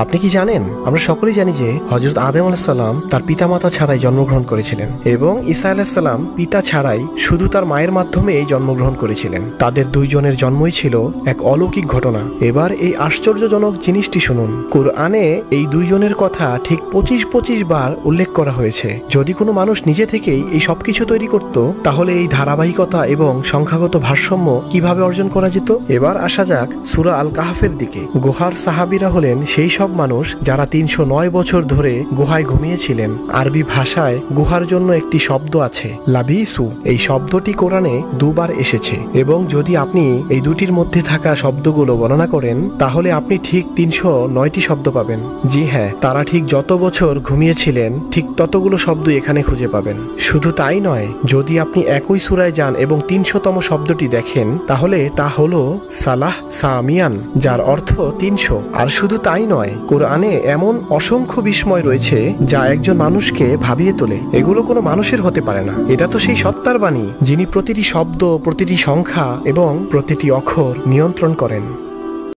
আপনি কি জানেন, আমরা সকলেই জানি যে হযরত আদম আলাইহিস সালাম তার পিতামাতা ছাড়াই জন্মগ্রহণ করেছিলেন এবং ঈসা আলাইহিস সালাম পিতা ছাড়াই শুধু তার মায়ের মাধ্যমেই জন্মগ্রহণ করেছিলেন। তাদের দুইজনের জন্মই ছিল এক অলৌকিক ঘটনা। এবার এই আশ্চর্যজনক জিনিসটি শুনুন। কুরআনে এই দুইজনের কথা ঠিক 25 বার উল্লেখ করা হয়েছে। যদি কোনো মানুষ নিজে থেকেই এই সবকিছু তৈরি করত, তাহলে এই ধারাবাহিকতা এবং সংখ্যাগত ভারসাম্য কিভাবে অর্জন করা যেত? এবার আসা যাক সূরা আল কাহফের দিকে। গুহার সাহাবীরা হলেন সেই সব মানুষ যারা 309 বছর ধরে গুহায় ঘুমিয়েছিলেন। আরবি ভাষায় গুহার জন্য একটি শব্দ আছে, লাবিসু। এই শব্দটি কোরআনে দুবার এসেছে এবং যদি আপনি এই দুটির মধ্যে থাকা শব্দগুলো গণনা করেন, তাহলে আপনি ঠিক 309টি শব্দ পাবেন। জি হ্যাঁ, তারা ঠিক যত বছর ঘুমিয়েছিলেন ঠিক ততগুলো শব্দ এখানে খুঁজে পাবেন। শুধু তাই নয়, যদি আপনি একই সূরায় যান এবং 300তম শব্দটি দেখেন, তাহলে তা হলো সালাহ সামিয়ান, যার অর্থ 300। আর শুধু তাই নয়, কোরআনে এমন অসংখ্য বিস্ময় রয়েছে যা একজন মানুষকে ভাবিয়ে তোলে। এগুলো কোনো মানুষের হতে পারে না। এটা তো সেই সত্তার বাণী যিনি প্রতিটি শব্দ, প্রতিটি সংখ্যা এবং প্রতিটি অক্ষর নিয়ন্ত্রণ করেন।